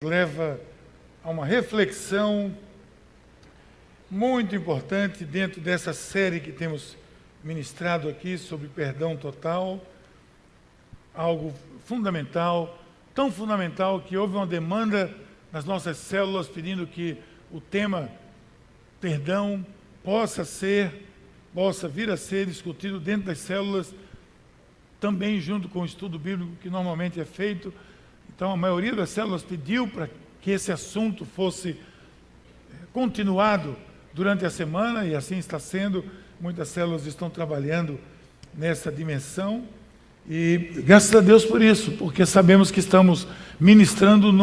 leva a uma reflexão muito importante dentro dessa série que temos ministrado aqui sobre perdão total, algo fundamental, tão fundamental que houve uma demanda nas nossas células pedindo que o tema perdão possa vir a ser discutido dentro das células, também junto com o estudo bíblico que normalmente é feito. Então a maioria das células pediu para que esse assunto fosse continuado durante a semana, e assim está sendo. Muitas células estão trabalhando nessa dimensão, e graças a Deus por isso, porque sabemos que estamos ministrando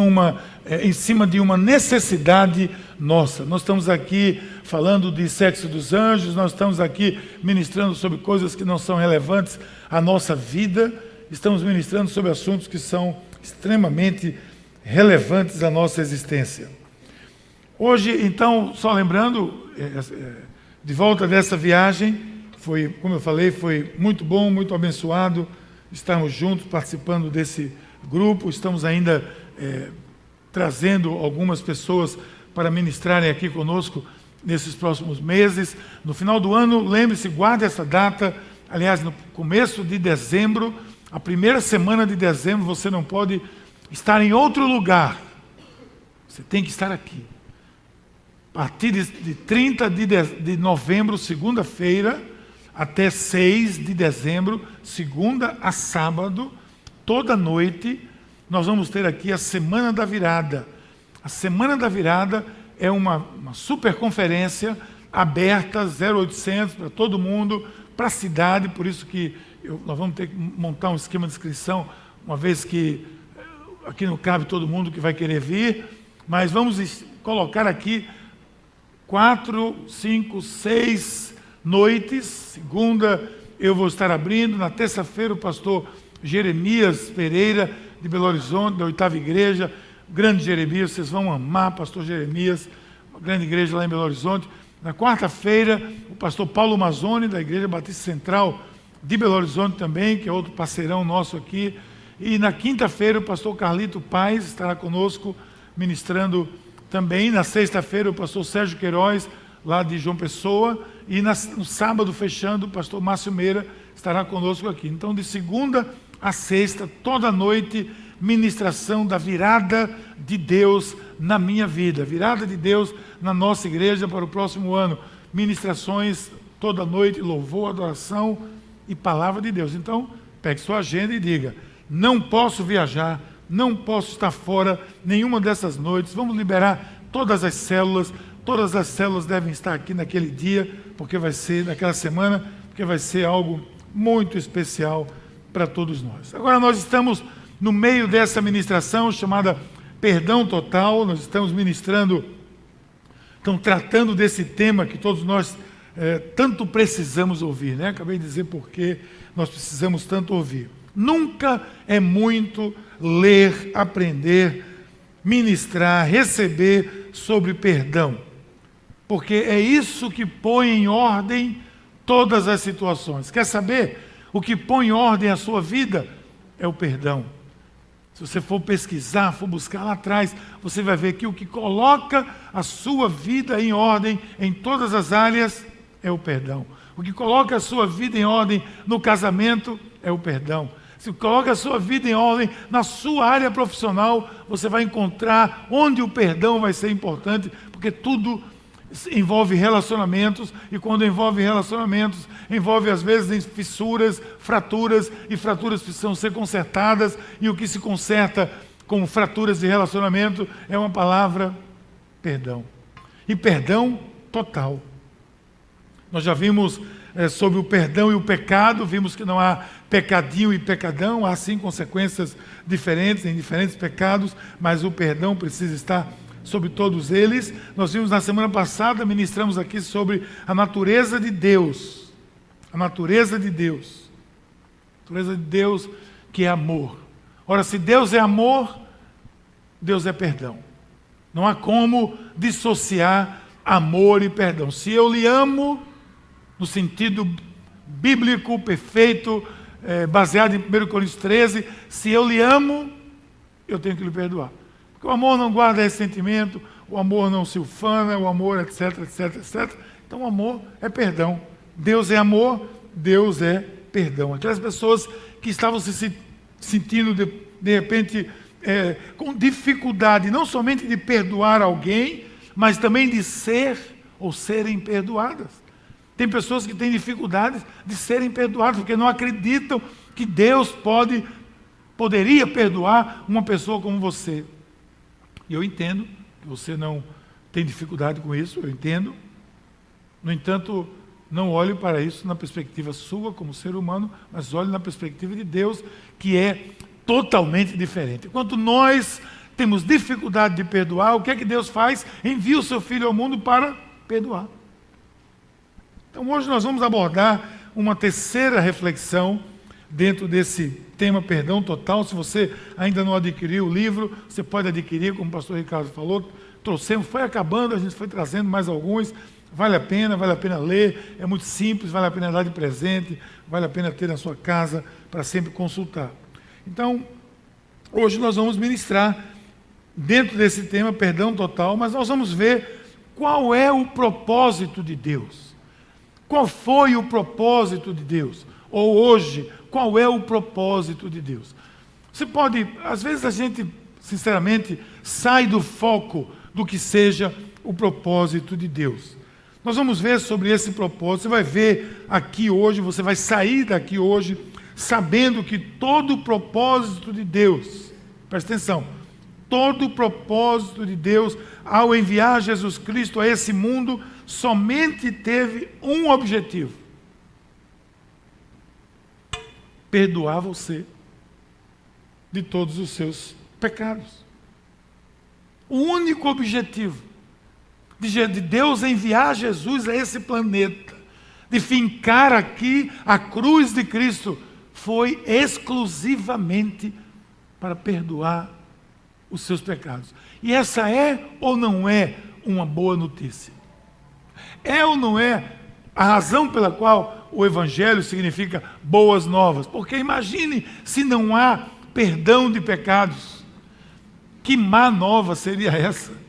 em cima de uma necessidade nossa. Nós estamos aqui falando de sexo dos anjos, nós estamos aqui ministrando sobre coisas que não são relevantes à nossa vida, estamos ministrando sobre assuntos que são extremamente relevantes à nossa existência. Hoje, então, só lembrando, de volta dessa viagem, como eu falei, foi muito bom, muito abençoado estarmos juntos, participando desse grupo. Estamos ainda trazendo algumas pessoas para ministrarem aqui conosco nesses próximos meses. No final do ano, lembre-se, guarde essa data, aliás, no começo de dezembro, a primeira semana de dezembro, você não pode estar em outro lugar, você tem que estar aqui. A partir de 30 de novembro, segunda-feira, até 6 de dezembro, segunda a sábado, toda noite, nós vamos ter aqui a Semana da Virada. A Semana da Virada é uma super conferência aberta, 0800, para todo mundo, para a cidade, por isso que nós vamos ter que montar um esquema de inscrição, uma vez que aqui não cabe todo mundo que vai querer vir, mas vamos colocar aqui 4, 5, 6 noites. Segunda eu vou estar abrindo, na terça-feira o pastor Jeremias Pereira, de Belo Horizonte, da 8ª Igreja, grande Jeremias, vocês vão amar, pastor Jeremias, uma grande igreja lá em Belo Horizonte. Na quarta-feira, o pastor Paulo Mazzoni, da Igreja Batista Central de Belo Horizonte também, que é outro parceirão nosso aqui. E na quinta-feira, o pastor Carlito Paes estará conosco, ministrando também. Na sexta-feira, o pastor Sérgio Queiroz, lá de João Pessoa. E no sábado, fechando, o pastor Márcio Meira estará conosco aqui. Então, de segunda a sexta, toda noite, ministração da virada de Deus na minha vida, virada de Deus na nossa igreja para o próximo ano. Ministrações toda noite, louvor, adoração e palavra de Deus. Então, pegue sua agenda e diga: não posso viajar, não posso estar fora nenhuma dessas noites. Vamos liberar todas as células devem estar aqui naquele dia, porque vai ser, naquela semana, porque vai ser algo muito especial para todos nós. Agora nós estamos no meio dessa ministração chamada Perdão Total. Nós estamos ministrando, tratando desse tema que todos nós tanto precisamos ouvir, né? Acabei de dizer porque nós precisamos tanto ouvir. Nunca é muito ler, aprender, ministrar, receber sobre perdão, porque é isso que põe em ordem todas as situações. Quer saber? O que põe em ordem a sua vida é o perdão. Se você for pesquisar, for buscar lá atrás, você vai ver que o que coloca a sua vida em ordem em todas as áreas é o perdão. O que coloca a sua vida em ordem no casamento é o perdão. Se coloca a sua vida em ordem na sua área profissional, você vai encontrar onde o perdão vai ser importante, porque tudo envolve relacionamentos, e quando envolve relacionamentos, envolve às vezes fissuras, fraturas, e fraturas precisam ser consertadas, e o que se conserta com fraturas de relacionamento é uma palavra: perdão. E perdão total. Nós já vimos sobre o perdão e o pecado, vimos que não há pecadinho e pecadão, há sim consequências diferentes em diferentes pecados, mas o perdão precisa estar sobre todos eles. Nós vimos na semana passada, ministramos aqui sobre a natureza de Deus. A natureza de Deus. A natureza de Deus, que é amor. Ora, se Deus é amor, Deus é perdão. Não há como dissociar amor e perdão. Se eu lhe amo, no sentido bíblico, perfeito, baseado em 1 Coríntios 13, se eu lhe amo, eu tenho que lhe perdoar. Porque o amor não guarda ressentimento, o amor não se ufana, o amor, etc, etc, etc. Então o amor é perdão. Deus é amor, Deus é perdão. Aquelas pessoas que estavam se sentindo, de repente, com dificuldade, não somente de perdoar alguém, mas também de ser ou serem perdoadas. Tem pessoas que têm dificuldades de serem perdoadas, porque não acreditam que Deus poderia perdoar uma pessoa como você. E eu entendo que você não tem dificuldade com isso, eu entendo. No entanto, não olhe para isso na perspectiva sua como ser humano, mas olhe na perspectiva de Deus, que é totalmente diferente. Enquanto nós temos dificuldade de perdoar, o que é que Deus faz? Envia o seu Filho ao mundo para perdoar. Então hoje nós vamos abordar uma terceira reflexão dentro desse tema perdão total. Se você ainda não adquiriu o livro, você pode adquirir, como o pastor Ricardo falou, trouxemos, foi acabando, a gente foi trazendo mais alguns. Vale a pena ler, é muito simples, vale a pena dar de presente, vale a pena ter na sua casa para sempre consultar. Então, hoje nós vamos ministrar dentro desse tema perdão total, mas nós vamos ver qual é o propósito de Deus. Qual foi o propósito de Deus? Ou hoje, qual é o propósito de Deus? Você pode, às vezes a gente, sinceramente, sai do foco do que seja o propósito de Deus. Nós vamos ver sobre esse propósito. Você vai ver aqui hoje, você vai sair daqui hoje sabendo que todo o propósito de Deus, presta atenção, todo o propósito de Deus ao enviar Jesus Cristo a esse mundo somente teve um objetivo: perdoar você de todos os seus pecados. O único objetivo de Deus enviar Jesus a esse planeta, de fincar aqui a cruz de Cristo, foi exclusivamente para perdoar os seus pecados. E essa é ou não é uma boa notícia? É ou não é a razão pela qual o Evangelho significa boas novas? Porque imagine se não há perdão de pecados. Que má nova seria essa?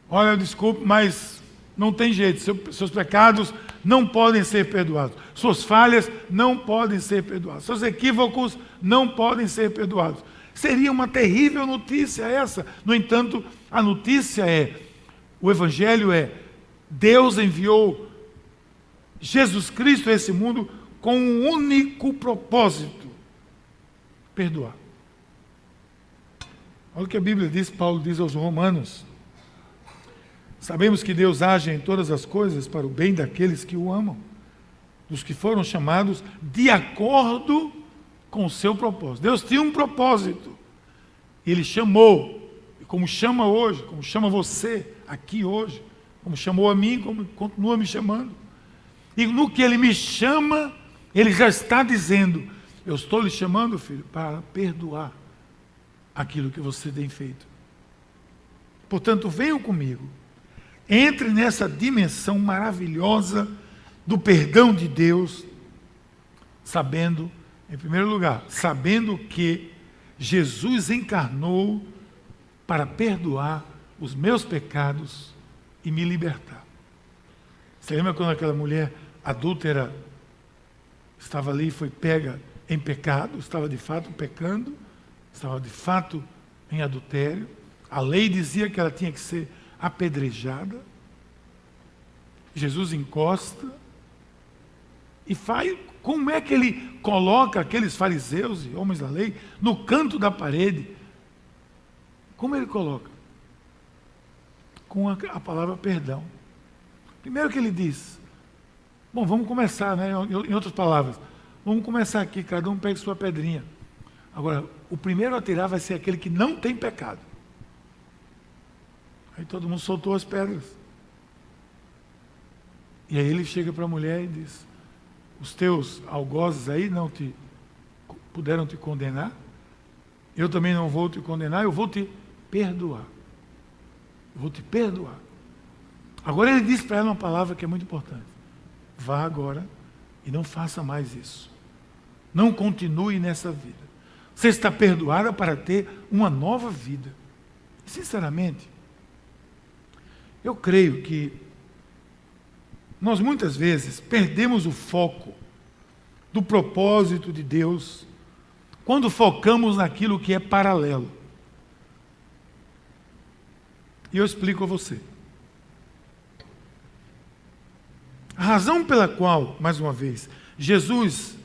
Olha, desculpe, mas não tem jeito. Seus pecados não podem ser perdoados. Suas falhas não podem ser perdoadas. Seus equívocos não podem ser perdoados. Seria uma terrível notícia essa. No entanto, a notícia o Evangelho Deus enviou Jesus Cristo a esse mundo com um único propósito: perdoar. Olha o que a Bíblia diz, Paulo diz aos Romanos: sabemos que Deus age em todas as coisas para o bem daqueles que o amam, dos que foram chamados de acordo com o seu propósito. Deus tinha um propósito. Ele chamou, como chama hoje, como chama você aqui hoje, como chamou a mim, como continua me chamando. E no que Ele me chama, Ele já está dizendo: eu estou lhe chamando, filho, para perdoar aquilo que você tem feito. Portanto, venham comigo. Entre nessa dimensão maravilhosa do perdão de Deus, sabendo, em primeiro lugar, sabendo que Jesus encarnou para perdoar os meus pecados e me libertar. Você lembra quando aquela mulher adúltera estava ali e foi pega em pecado, estava de fato pecando, estava de fato em adultério? A lei dizia que ela tinha que ser apedrejada. Jesus encosta e faz. Como é que ele coloca aqueles fariseus e homens da lei no canto da parede? Como ele coloca? Com a palavra perdão. Primeiro que ele diz: bom, vamos começar, né? Em outras palavras, vamos começar aqui, cada um pegue sua pedrinha. Agora, o primeiro a tirar vai ser aquele que não tem pecado. Aí todo mundo soltou as pedras. E aí ele chega para a mulher e diz: os teus algozes aí não puderam te condenar? Eu também não vou te condenar, eu vou te perdoar. Eu vou te perdoar. Agora ele diz para ela uma palavra que é muito importante: vá agora e não faça mais isso. Não continue nessa vida. Você está perdoada para ter uma nova vida. Sinceramente, eu creio que nós muitas vezes perdemos o foco do propósito de Deus quando focamos naquilo que é paralelo. E eu explico a você. A razão pela qual, mais uma vez, Jesus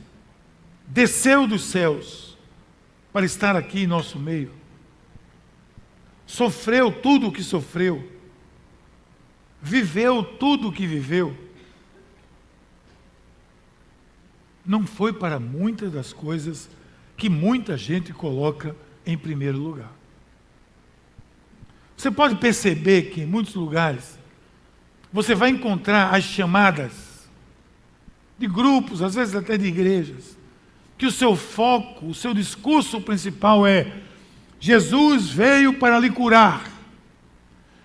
desceu dos céus para estar aqui em nosso meio, sofreu tudo o que sofreu, viveu tudo o que viveu, não foi para muitas das coisas que muita gente coloca em primeiro lugar. Você pode perceber que em muitos lugares você vai encontrar as chamadas de grupos, às vezes até de igrejas, que o seu foco, o seu discurso principal é: Jesus veio para lhe curar,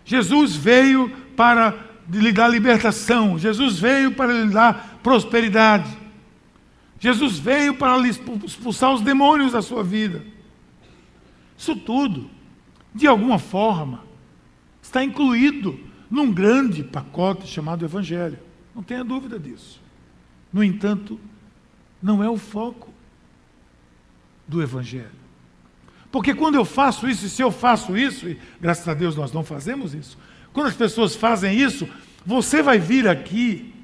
Jesus veio para lhe dar libertação, Jesus veio para lhe dar prosperidade, Jesus veio para lhe expulsar os demônios da sua vida. Isso tudo, de alguma forma, está incluído num grande pacote chamado Evangelho. Não tenha dúvida disso. No entanto, não é o foco do Evangelho. Porque quando eu faço isso, e se eu faço isso, e graças a Deus nós não fazemos isso, quando as pessoas fazem isso, você vai vir aqui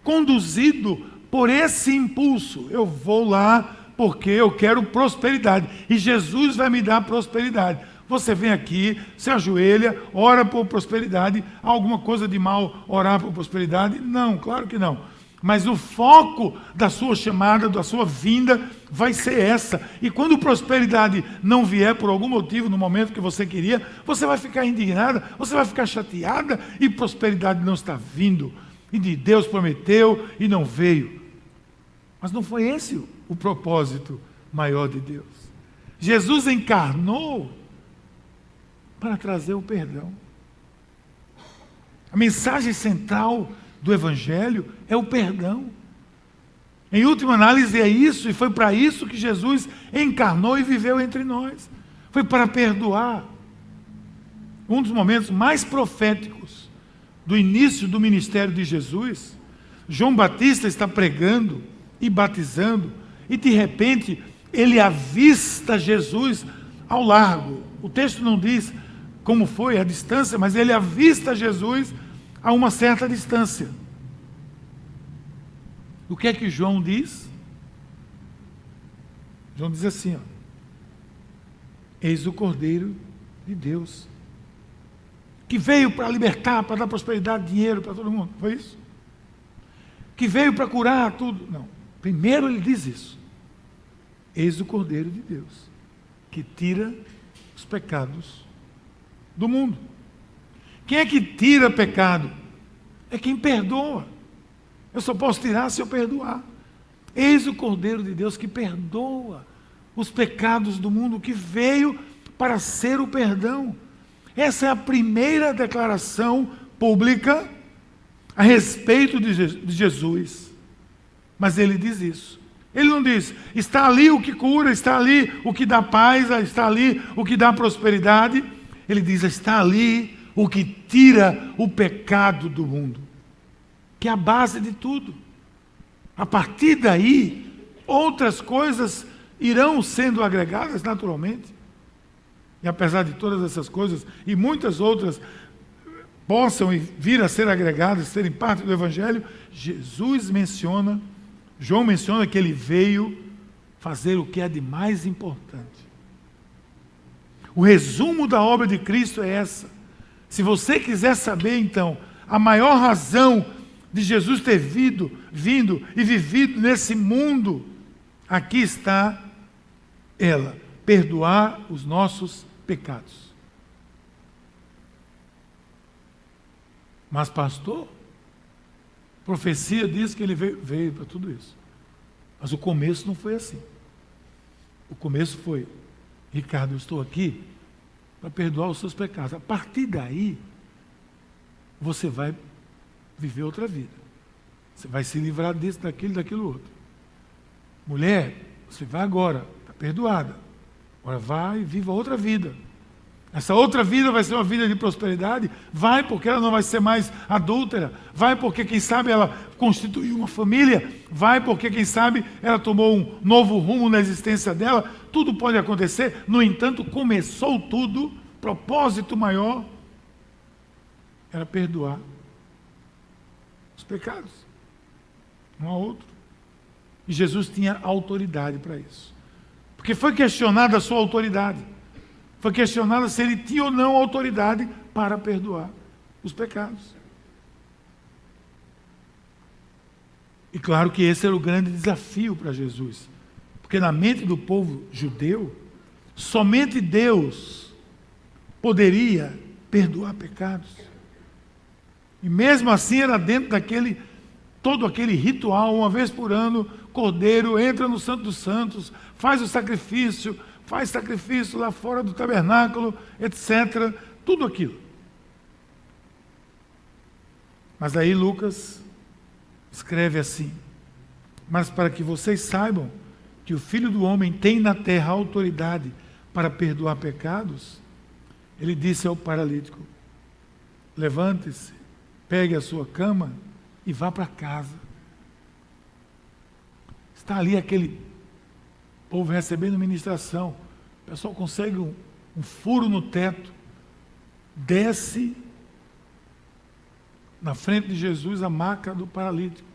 conduzido por esse impulso. Eu vou lá porque eu quero prosperidade, e Jesus vai me dar prosperidade. Você vem aqui, se ajoelha, ora por prosperidade. Há alguma coisa de mal orar por prosperidade? Não, claro que não. Mas o foco da sua chamada, da sua vinda, vai ser essa. E quando prosperidade não vier por algum motivo, no momento que você queria, você vai ficar indignada, você vai ficar chateada, e prosperidade não está vindo. E de Deus prometeu e não veio. Mas não foi esse o propósito maior de Deus. Jesus encarnou para trazer o perdão. A mensagem central do Evangelho é o perdão. Em última análise é isso, e foi para isso que Jesus encarnou e viveu entre nós. Foi para perdoar. Um dos momentos mais proféticos do início do ministério de Jesus, João Batista está pregando e batizando, e de repente ele avista Jesus ao largo. O texto não diz como foi a distância, mas ele avista Jesus a uma certa distância. O que é que João diz? João diz assim, ó: eis o Cordeiro de Deus, que veio para libertar, para dar prosperidade, dinheiro para todo mundo. Foi isso? Que veio para curar tudo. Não. Primeiro ele diz isso. Eis o Cordeiro de Deus, que tira os pecados do mundo. Quem é que tira pecado? É quem perdoa. Eu só posso tirar se eu perdoar. Eis o Cordeiro de Deus que perdoa os pecados do mundo, que veio para ser o perdão. Essa é a primeira declaração pública a respeito de Jesus. Mas ele diz isso. Ele não diz: está ali o que cura, está ali o que dá paz, está ali o que dá prosperidade. Ele diz: está ali o que tira o pecado do mundo, que é a base de tudo. A partir daí, outras coisas irão sendo agregadas naturalmente. E apesar de todas essas coisas, e muitas outras possam vir a ser agregadas, serem parte do Evangelho, João menciona que ele veio fazer o que é de mais importante. O resumo da obra de Cristo é essa. Se você quiser saber, então, a maior razão de Jesus ter vindo e vivido nesse mundo, aqui está ela: perdoar os nossos pecados. Mas, pastor, profecia diz que ele veio para tudo isso. Mas o começo não foi assim. O começo foi: Ricardo, eu estou aqui para perdoar os seus pecados. A partir daí, você vai viver outra vida. Você vai se livrar disso, daquilo outro. Mulher, você vai agora, está perdoada. Agora vai e viva outra vida. Essa outra vida vai ser uma vida de prosperidade? Vai, porque ela não vai ser mais adúltera. Vai, porque quem sabe ela constituiu uma família. Vai, porque quem sabe ela tomou um novo rumo na existência dela. Tudo pode acontecer. No entanto, começou tudo, propósito maior era perdoar os pecados, um ao outro. E Jesus tinha autoridade para isso. Porque foi questionada a sua autoridade. Foi questionada se ele tinha ou não autoridade para perdoar os pecados. E claro que esse era o grande desafio para Jesus. Porque na mente do povo judeu, somente Deus poderia perdoar pecados. E mesmo assim era dentro daquele, todo aquele ritual, uma vez por ano, cordeiro entra no Santo dos Santos, faz o sacrifício, faz sacrifício lá fora do tabernáculo, etc. Tudo aquilo. Mas aí Lucas escreve assim: mas para que vocês saibam que o Filho do Homem tem na terra autoridade para perdoar pecados, ele disse ao paralítico: levante-se, pegue a sua cama e vá para casa. Está ali aquele povo recebendo ministração. O pessoal consegue um furo no teto, desce na frente de Jesus a maca do paralítico.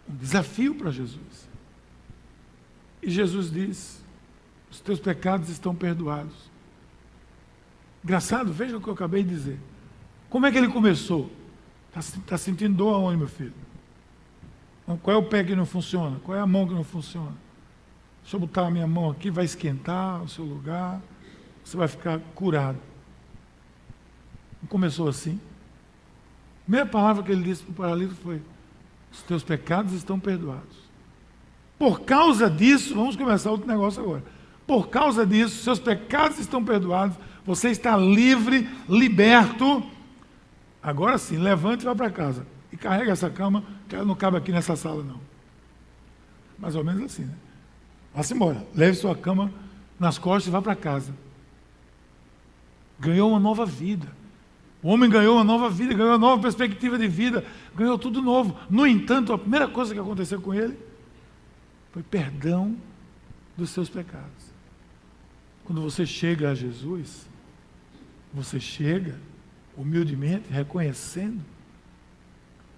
Um desafio para Jesus. E Jesus diz: os teus pecados estão perdoados. Engraçado, veja o que eu acabei de dizer. Como é que ele começou? Está sentindo dor aonde, meu filho? Qual é o pé que não funciona? Qual é a mão que não funciona? Deixa eu botar a minha mão aqui, vai esquentar o seu lugar, você vai ficar curado. Não começou assim. A primeira palavra que ele disse para o paralítico foi: os teus pecados estão perdoados. Por causa disso, vamos começar outro negócio agora. Por causa disso, seus pecados estão perdoados, você está livre, liberto. Agora sim, levante e vá para casa. E carrega essa cama, que ela não cabe aqui nessa sala, não. Mais ou menos assim, né? Vá-se embora. Leve sua cama nas costas e vá para casa. Ganhou uma nova vida. O homem ganhou uma nova vida, ganhou uma nova perspectiva de vida, ganhou tudo novo. No entanto, a primeira coisa que aconteceu com ele foi perdão dos seus pecados. Quando você chega a Jesus, você chega humildemente reconhecendo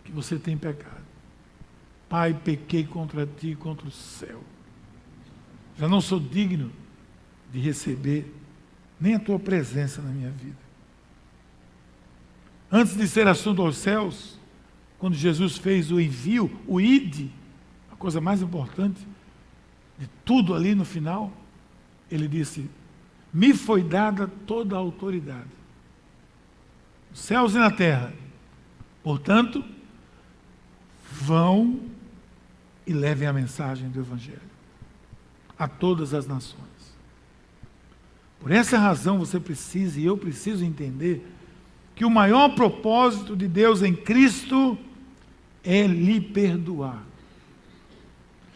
que você tem pecado. Pai, pequei contra ti e contra o céu. Já não sou digno de receber nem a tua presença na minha vida. Antes de ser assunto aos céus, quando Jesus fez o envio, o ide, a coisa mais importante de tudo ali no final, ele disse: me foi dada toda a autoridade, nos céus e na terra. Portanto, vão e levem a mensagem do Evangelho a todas as nações. Por essa razão você precisa, e eu preciso entender, que o maior propósito de Deus em Cristo é lhe perdoar.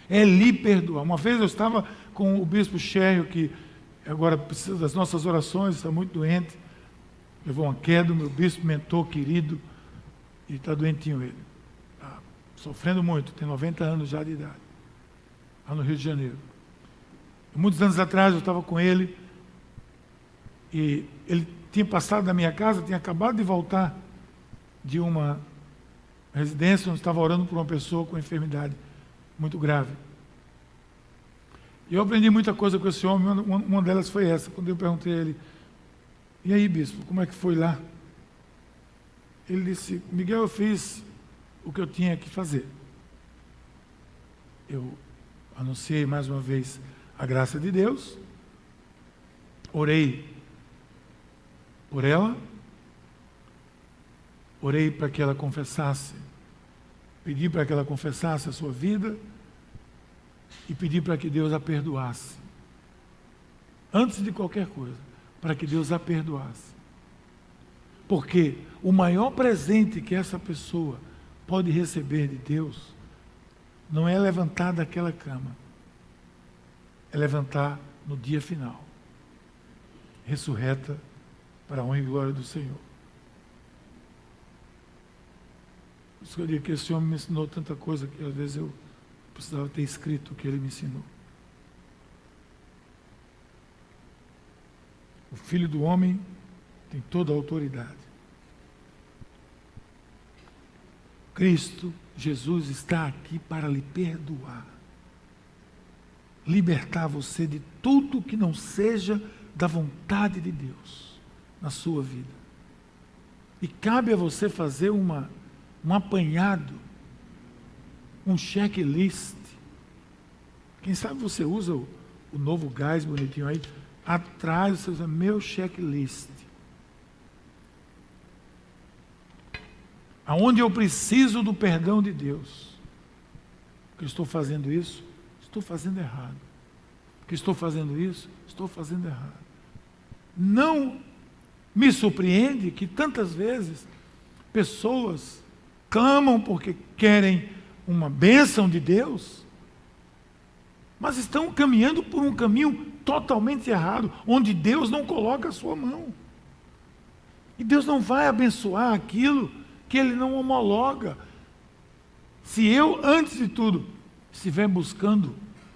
É lhe perdoar. Uma vez eu estava com o bispo Chério, que agora precisa das nossas orações, está muito doente, levou uma queda, o meu bispo mentor querido, e está doentinho ele. Está sofrendo muito, tem 90 anos já de idade, lá no Rio de Janeiro. Muitos anos atrás eu estava com ele, e ele tinha passado da minha casa, tinha acabado de voltar de uma residência onde estava orando por uma pessoa com enfermidade muito grave. E eu aprendi muita coisa com esse homem, uma delas foi essa, quando eu perguntei a ele: e aí, bispo, como é que foi lá? Ele disse: Miguel, eu fiz o que eu tinha que fazer. Eu anunciei mais uma vez a graça de Deus, orei por ela, orei para que ela confessasse, pedi para que ela confessasse a sua vida e pedi para que Deus a perdoasse. Antes de qualquer coisa, para que Deus a perdoasse. Porque o maior presente que essa pessoa pode receber de Deus não é levantar daquela cama, é levantar no dia final, ressurreta para a honra e glória do Senhor. Por isso que eu digo que esse homem me ensinou tanta coisa que às vezes eu precisava ter escrito o que ele me ensinou. O Filho do Homem tem toda a autoridade. Cristo, Jesus, está aqui para lhe perdoar. Libertar você de tudo que não seja da vontade de Deus na sua vida. E cabe a você fazer um apanhado, um checklist. Quem sabe você usa o novo gás bonitinho aí, atrás você usa meu checklist. Aonde eu preciso do perdão de Deus. Porque eu estou fazendo isso, estou fazendo errado. Porque estou fazendo isso, estou fazendo errado. Não me surpreende que tantas vezes pessoas clamam porque querem uma bênção de Deus, mas estão caminhando por um caminho totalmente errado, onde Deus não coloca a sua mão. E Deus não vai abençoar aquilo que Ele não homologa. Se eu, antes de tudo, estiver buscando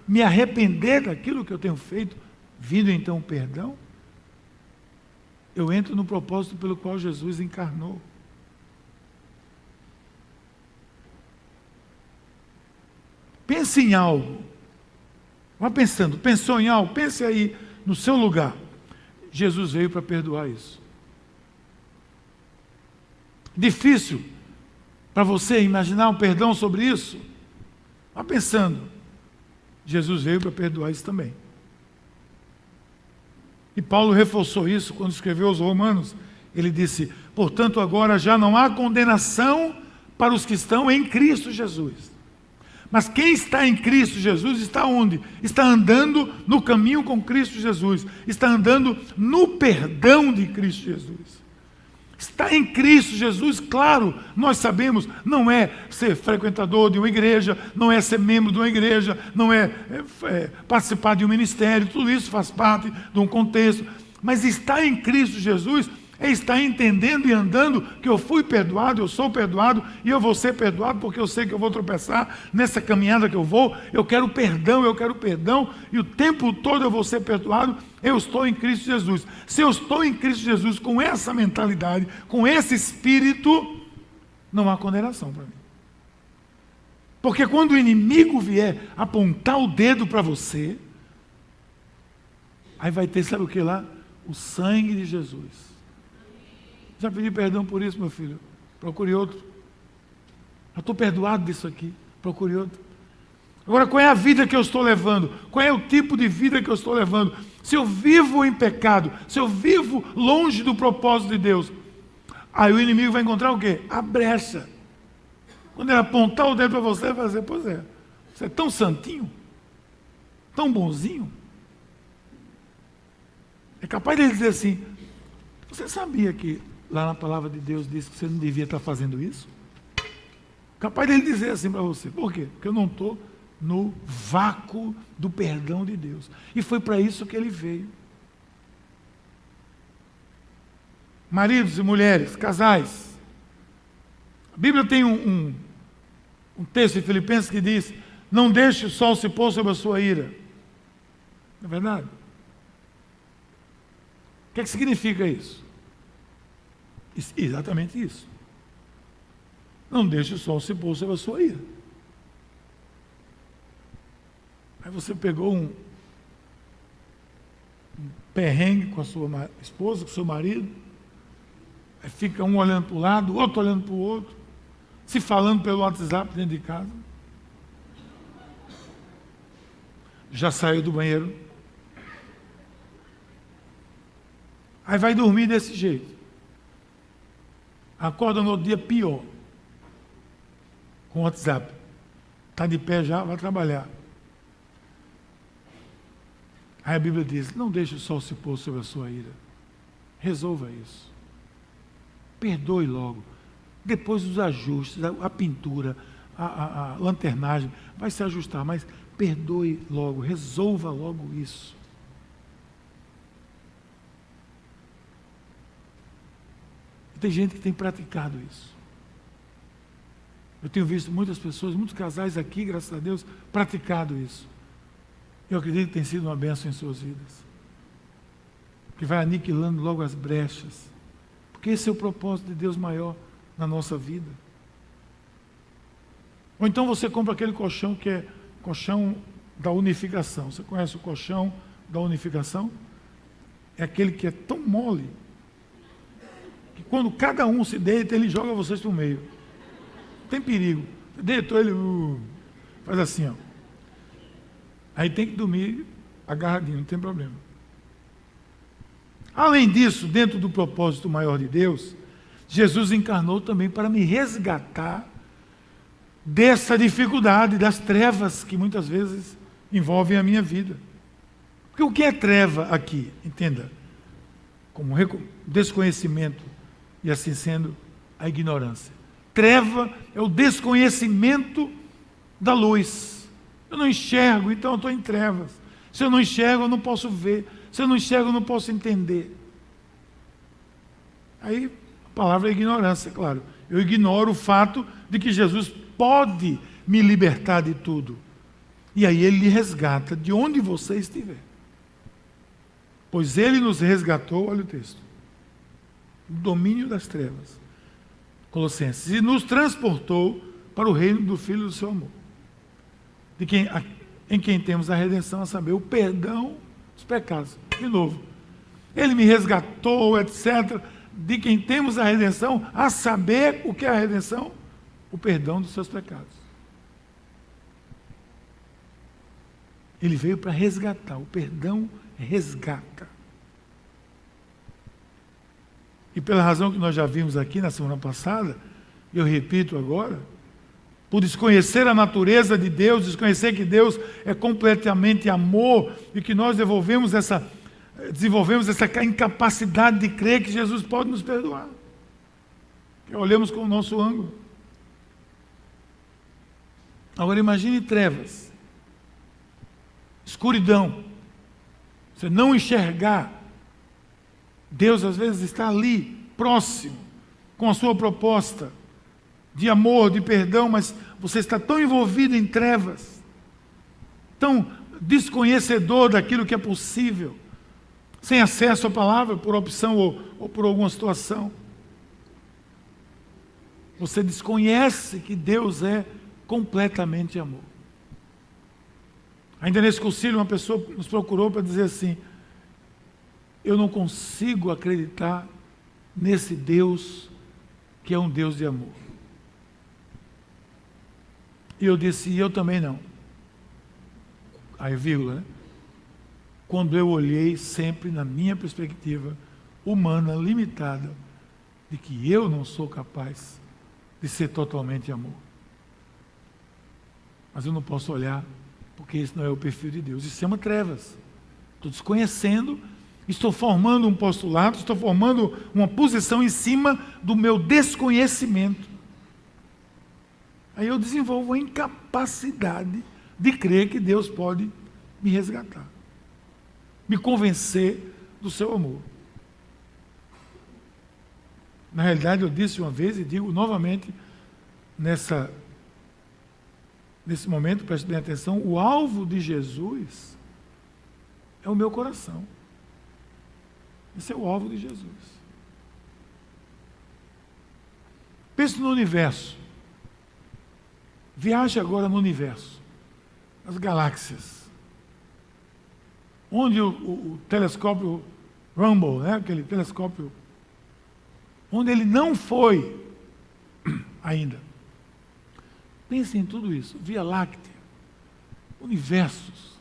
me arrepender daquilo que eu tenho feito, vindo então o perdão, eu entro no propósito pelo qual Jesus encarnou. Pense em algo. Vá pensando, pensou em algo? Pense aí no seu lugar. Jesus veio para perdoar isso. Difícil para você imaginar um perdão sobre isso? Vá pensando. Jesus veio para perdoar isso também. E Paulo reforçou isso quando escreveu aos Romanos. Ele disse: portanto, agora já não há condenação para os que estão em Cristo Jesus. Mas quem está em Cristo Jesus está onde? Está andando no caminho com Cristo Jesus. Está andando no perdão de Cristo Jesus. Está em Cristo Jesus, claro, nós sabemos, não é ser frequentador de uma igreja, não é ser membro de uma igreja, não é participar de um ministério, tudo isso faz parte de um contexto. Mas estar em Cristo Jesus é estar entendendo e andando que eu fui perdoado, eu sou perdoado e eu vou ser perdoado porque eu sei que eu vou tropeçar nessa caminhada que eu vou. Eu quero perdão e o tempo todo eu vou ser perdoado. Eu estou em Cristo Jesus. Se eu estou em Cristo Jesus com essa mentalidade, com esse espírito, não há condenação para mim. Porque quando o inimigo vier apontar o dedo para você, aí vai ter, sabe o que lá? O sangue de Jesus. Já pedi perdão por isso, meu filho? Procure outro. Eu estou perdoado disso aqui. Procure outro. Agora, qual é a vida que eu estou levando? Qual é o tipo de vida que eu estou levando? Se eu vivo em pecado, se eu vivo longe do propósito de Deus, aí o inimigo vai encontrar o quê? A brecha. Quando ele apontar o dedo para você, ele vai dizer: pois é, você é tão santinho, tão bonzinho. É capaz de ele dizer assim: você sabia que lá na palavra de Deus diz que você não devia estar fazendo isso? Capaz de ele dizer assim para você. Por quê? Porque eu não estou no vácuo do perdão de Deus. E foi para isso que ele veio. Maridos e mulheres, casais. A Bíblia tem um texto em Filipenses que diz: não deixe o sol se pôr sobre a sua ira. Não é verdade? O que significa isso? Exatamente isso. Não deixe o sol se pôr sobre a sua ira. Aí você pegou um perrengue com a sua esposa, com o seu marido, aí fica um olhando para o lado, o outro olhando para o outro, se falando pelo WhatsApp dentro de casa. Já saiu do banheiro. Aí vai dormir desse jeito. Acorda no outro dia pior. Com o WhatsApp. Está de pé já, vai trabalhar. Aí a Bíblia diz: não deixe o sol se pôr sobre a sua ira. Resolva isso. Perdoe logo. Depois os ajustes, a pintura, a lanternagem, vai se ajustar, mas perdoe logo, resolva logo isso. Tem gente que tem praticado isso. Eu tenho visto muitas pessoas, muitos casais aqui, graças a Deus, praticado isso. Eu acredito que tem sido uma bênção em suas vidas. Que vai aniquilando logo as brechas. Porque esse é o propósito de Deus maior na nossa vida. Ou então você compra aquele colchão que é colchão da unificação. Você conhece o colchão da unificação? É aquele que é tão mole que quando cada um se deita, ele joga vocês para o meio. Tem perigo. Deitou ele, faz assim, ó. Aí tem que dormir agarradinho, não tem problema. Além disso, dentro do propósito maior de Deus, Jesus encarnou também para me resgatar dessa dificuldade, das trevas que muitas vezes envolvem a minha vida. Porque o que é treva aqui? Entenda, como desconhecimento e assim sendo a ignorância. Treva é o desconhecimento da luz. Eu não enxergo, então eu estou em trevas. Se eu não enxergo, eu não posso ver. Se eu não enxergo, eu não posso entender. Aí a palavra é ignorância, claro. Eu ignoro o fato de que Jesus pode me libertar de tudo. E aí ele lhe resgata de onde você estiver. Pois ele nos resgatou, olha o texto, do domínio das trevas. Colossenses, e nos transportou para o reino do Filho do seu amor, em quem temos a redenção, a saber, o perdão dos pecados. De novo, ele me resgatou, etc., de quem temos a redenção, a saber o que é a redenção? O perdão dos seus pecados. Ele veio para resgatar, o perdão resgata. E pela razão que nós já vimos aqui na semana passada, e eu repito agora, por desconhecer a natureza de Deus, desconhecer que Deus é completamente amor, e que nós desenvolvemos essa incapacidade de crer que Jesus pode nos perdoar. Que olhamos com o nosso ângulo. Agora imagine trevas, escuridão, você não enxergar. Deus às vezes está ali, próximo, com a sua proposta de amor, de perdão, mas você está tão envolvido em trevas, tão desconhecedor daquilo que é possível, sem acesso à palavra, por opção ou por alguma situação. Você desconhece que Deus é completamente amor. Ainda nesse concílio, uma pessoa nos procurou para dizer assim: eu não consigo acreditar nesse Deus que é um Deus de amor. E eu disse, e eu também não. Aí, vírgula, né? Quando eu olhei sempre na minha perspectiva humana, limitada, de que eu não sou capaz de ser totalmente amor. Mas eu não posso olhar, porque esse não é o perfil de Deus. Isso chama trevas. Estou desconhecendo. Estou formando um postulado, estou formando uma posição em cima do meu desconhecimento. Aí eu desenvolvo a incapacidade de crer que Deus pode me resgatar, me convencer do seu amor. Na realidade, eu disse uma vez e digo novamente, nesse momento, preste bem atenção, o alvo de Jesus é o meu coração. Esse é o alvo de Jesus. Pense no universo. Viaje agora no universo, as galáxias. Onde o telescópio Hubble, né, aquele telescópio, onde ele não foi ainda. Pense em tudo isso. Via Láctea, universos.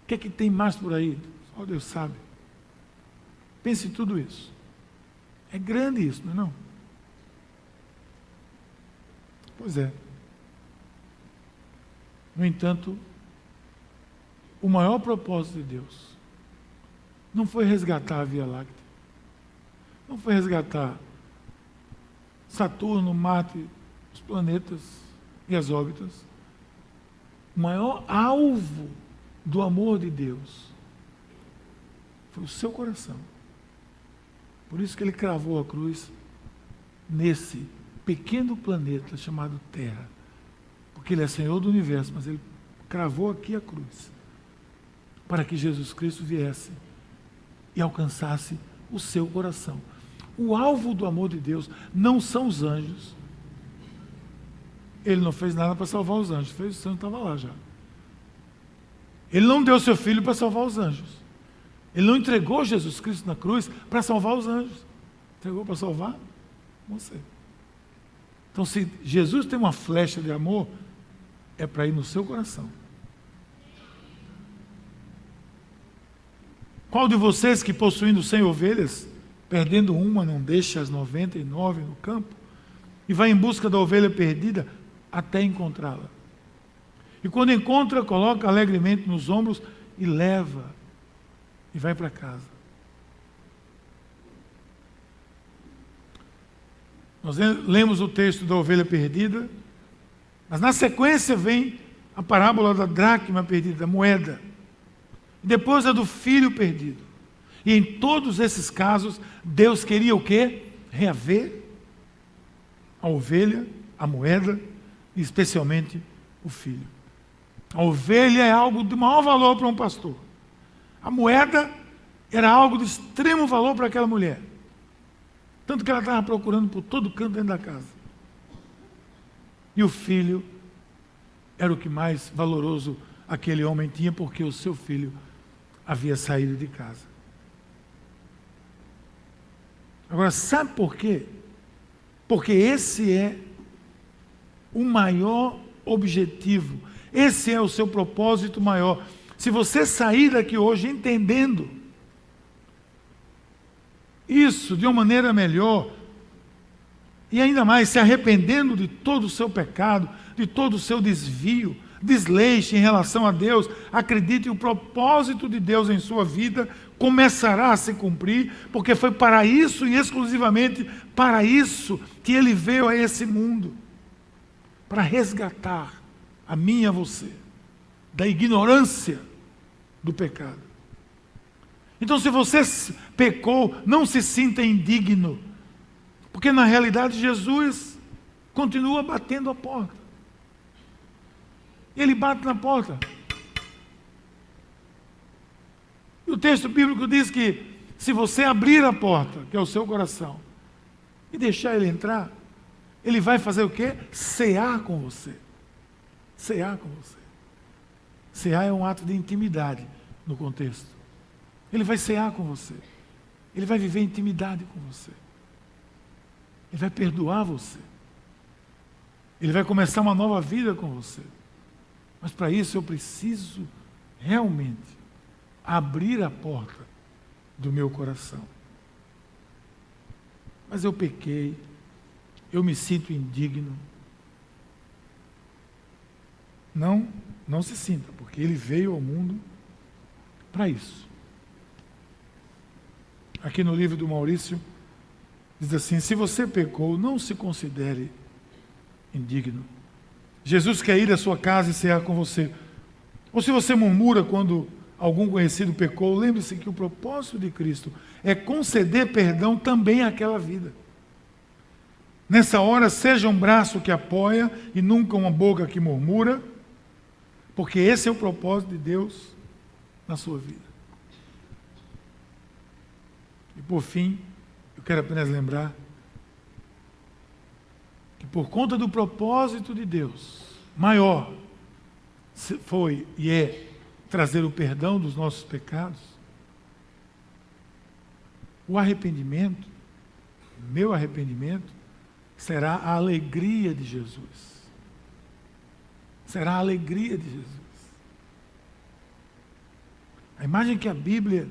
O que é que tem mais por aí? Só Deus sabe. Pense em tudo isso. É grande isso, não é não? Pois é. No entanto, o maior propósito de Deus não foi resgatar a Via Láctea. Não foi resgatar Saturno, Marte, os planetas e as órbitas. O maior alvo do amor de Deus foi o seu coração. Por isso que ele cravou a cruz nesse pequeno planeta chamado Terra, porque Ele é Senhor do universo, mas Ele cravou aqui a cruz, para que Jesus Cristo viesse e alcançasse o seu coração. O alvo do amor de Deus não são os anjos. Ele não fez nada para salvar os anjos, fez, o anjo estava lá já. Ele não deu seu filho para salvar os anjos. Ele não entregou Jesus Cristo na cruz para salvar os anjos. Entregou para salvar você. Então, se Jesus tem uma flecha de amor, é para ir no seu coração. Qual de vocês que possuindo 100 ovelhas, perdendo uma, não deixa as 99 no campo, e vai em busca da ovelha perdida até encontrá-la? E quando encontra, coloca alegremente nos ombros e leva, e vai para casa. Nós lemos o texto da ovelha perdida, mas na sequência vem a parábola da dracma perdida, da moeda. E depois a do filho perdido. E em todos esses casos, Deus queria o quê? Reaver a ovelha, a moeda, e especialmente o filho. A ovelha é algo de maior valor para um pastor. A moeda era algo de extremo valor para aquela mulher. Tanto que ela estava procurando por todo canto dentro da casa. E o filho era o que mais valoroso aquele homem tinha, porque o seu filho havia saído de casa. Agora, sabe por quê? Porque esse é o maior objetivo, esse é o seu propósito maior. Se você sair daqui hoje entendendo isso de uma maneira melhor, e ainda mais se arrependendo de todo o seu pecado, de todo o seu desvio, desleixo em relação a Deus, acredite, o propósito de Deus em sua vida começará a se cumprir, porque foi para isso e exclusivamente para isso que Ele veio a esse mundo, para resgatar a mim e a você da ignorância do pecado. Então, se você pecou, não se sinta indigno, porque na realidade Jesus continua batendo a porta. Ele bate na porta. E o texto bíblico diz que se você abrir a porta, que é o seu coração, e deixar ele entrar, ele vai fazer o quê? Cear com você. Cear com você. Cear é um ato de intimidade no contexto. Ele vai cear com você. Ele vai viver intimidade com você. Ele vai perdoar você. Ele vai começar uma nova vida com você. Mas para isso eu preciso realmente abrir a porta do meu coração. Mas eu pequei, eu me sinto indigno. Não se sinta, porque Ele veio ao mundo para isso. Aqui no livro do Maurício, diz assim: se você pecou, não se considere indigno. Jesus quer ir à sua casa e cear com você. Ou se você murmura quando algum conhecido pecou, lembre-se que o propósito de Cristo é conceder perdão também àquela vida. Nessa hora, seja um braço que apoia e nunca uma boca que murmura, porque esse é o propósito de Deus na sua vida. E por fim, eu quero apenas lembrar que por conta do propósito de Deus maior, foi e é trazer o perdão dos nossos pecados, o arrependimento, meu arrependimento, será a alegria de Jesus. Será a alegria de Jesus. A imagem que a Bíblia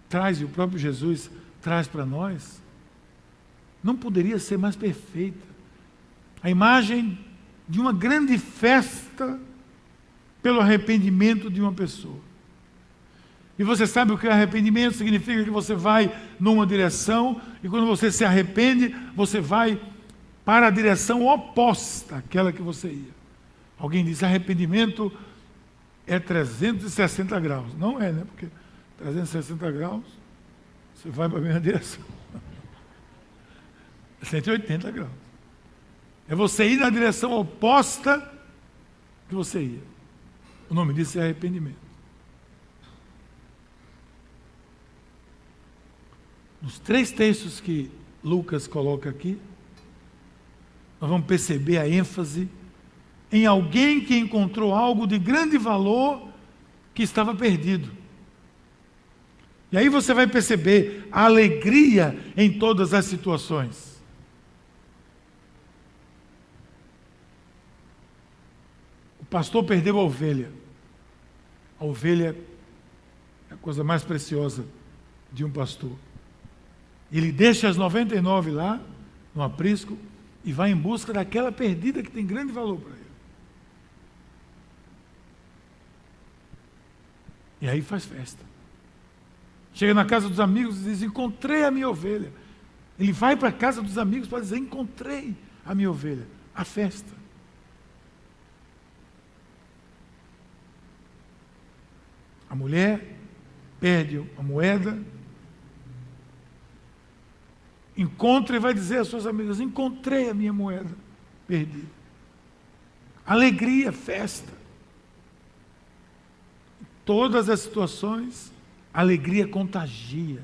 traz, e o próprio Jesus traz para nós, não poderia ser mais perfeita. A imagem de uma grande festa pelo arrependimento de uma pessoa. E você sabe o que é arrependimento? Significa que você vai numa direção, e quando você se arrepende, você vai para a direção oposta àquela que você ia. Alguém diz: arrependimento é 360 graus. Não é, né? Porque 360 graus, você vai para a mesma direção. 180 graus. É você ir na direção oposta que você ia. O nome disso é arrependimento. Nos 3 textos que Lucas coloca aqui, nós vamos perceber a ênfase em alguém que encontrou algo de grande valor que estava perdido. E aí você vai perceber a alegria em todas as situações. O pastor perdeu a ovelha. A ovelha é a coisa mais preciosa de um pastor. Ele deixa as 99 lá, no aprisco, e vai em busca daquela perdida que tem grande valor para ele. E aí faz festa. Chega na casa dos amigos e diz: encontrei a minha ovelha. Ele vai para a casa dos amigos para dizer: encontrei a minha ovelha. A festa. A mulher perde a moeda, encontra e vai dizer às suas amigas: encontrei a minha moeda perdida. Alegria, festa. Em todas as situações, a alegria contagia.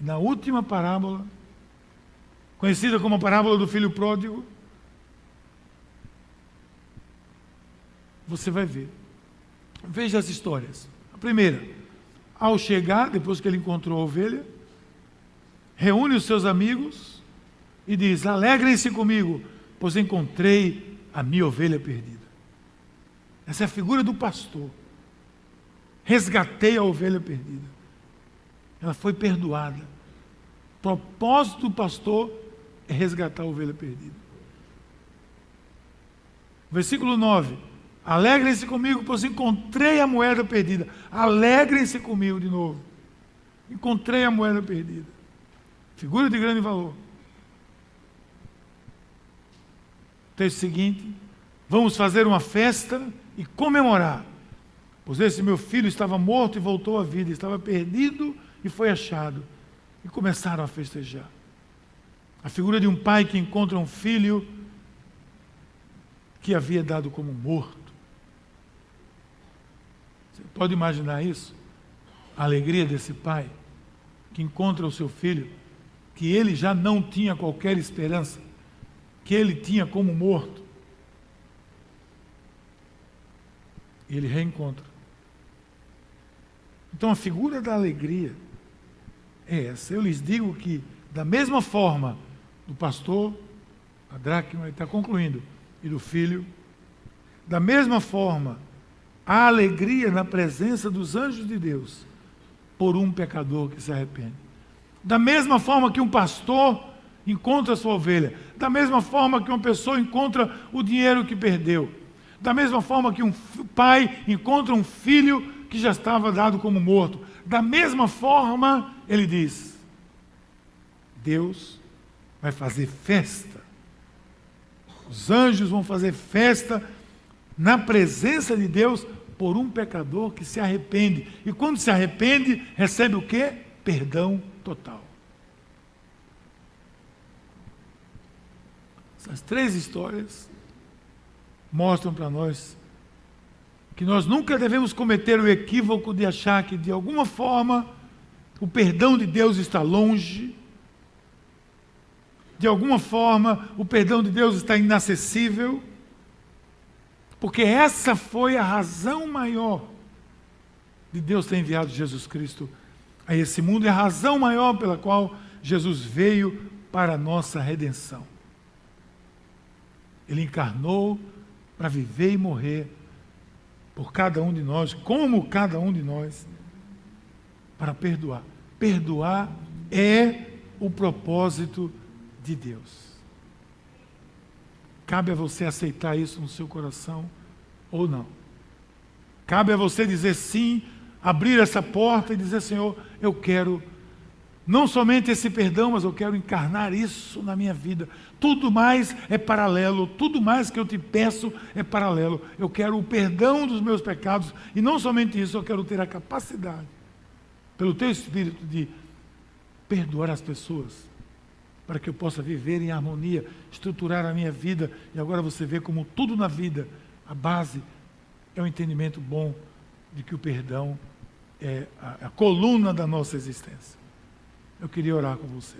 E na última parábola, conhecida como a parábola do filho pródigo, você vai ver. Veja as histórias. A primeira: ao chegar, depois que ele encontrou a ovelha, reúne os seus amigos e diz: alegrem-se comigo, pois encontrei a minha ovelha perdida. Essa é a figura do pastor. Resgatei a ovelha perdida. Ela foi perdoada. O propósito do pastor é resgatar a ovelha perdida. Versículo 9: alegrem-se comigo, pois encontrei a moeda perdida. Alegrem-se comigo de novo. Encontrei a moeda perdida. Figura de grande valor. Texto seguinte: vamos fazer uma festa e comemorar, pois esse meu filho estava morto e voltou à vida, estava perdido e foi achado. E começaram a festejar. A figura de um pai que encontra um filho que havia dado como morto. Você pode imaginar isso? A alegria desse pai que encontra o seu filho, que ele já não tinha qualquer esperança, que ele tinha como morto. E ele reencontra. Então a figura da alegria é essa. Eu lhes digo que, da mesma forma do pastor, a dracma, ele está concluindo, e do filho, da mesma forma, há alegria na presença dos anjos de Deus por um pecador que se arrepende. Da mesma forma que um pastor encontra a sua ovelha, da mesma forma que uma pessoa encontra o dinheiro que perdeu, da mesma forma que um pai encontra um filho que já estava dado como morto, da mesma forma, ele diz: Deus vai fazer festa. Os anjos vão fazer festa na presença de Deus por um pecador que se arrepende. E quando se arrepende, recebe o quê? Perdão total. Essas 3 histórias mostram para nós que nós nunca devemos cometer o equívoco de achar que, de alguma forma, o perdão de Deus está longe. De alguma forma, o perdão de Deus está inacessível. Porque essa foi a razão maior de Deus ter enviado Jesus Cristo a esse mundo, e a razão maior pela qual Jesus veio para a nossa redenção. Ele encarnou para viver e morrer por cada um de nós, como cada um de nós, para perdoar. Perdoar é o propósito de Deus. Cabe a você aceitar isso no seu coração ou não. Cabe a você dizer sim, abrir essa porta e dizer: Senhor, eu quero não somente esse perdão, mas eu quero encarnar isso na minha vida. Tudo mais é paralelo, tudo mais que eu te peço é paralelo. Eu quero o perdão dos meus pecados, e não somente isso, eu quero ter a capacidade, pelo teu Espírito, de perdoar as pessoas, para que eu possa viver em harmonia, estruturar a minha vida. E agora você vê como tudo na vida, a base é um entendimento bom de que o perdão é a coluna da nossa existência. Eu queria orar com você.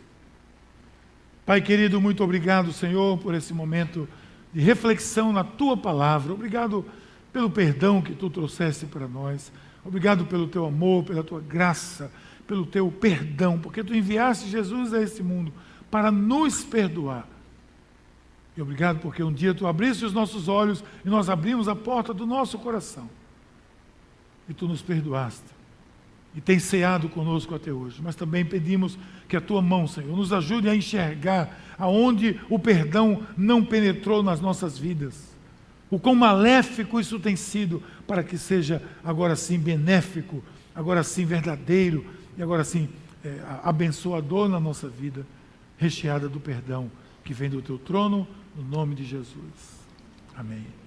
Pai querido, muito obrigado, Senhor, por esse momento de reflexão na Tua palavra. Obrigado pelo perdão que Tu trouxeste para nós. Obrigado pelo Teu amor, pela Tua graça, pelo Teu perdão, porque Tu enviaste Jesus a esse mundo para nos perdoar. E obrigado porque um dia Tu abriste os nossos olhos e nós abrimos a porta do nosso coração. E Tu nos perdoaste. E tem ceado conosco até hoje. Mas também pedimos que a Tua mão, Senhor, nos ajude a enxergar aonde o perdão não penetrou nas nossas vidas. O quão maléfico isso tem sido, para que seja agora sim benéfico, agora sim verdadeiro, e agora sim abençoador na nossa vida, recheada do perdão que vem do Teu trono, no nome de Jesus. Amém.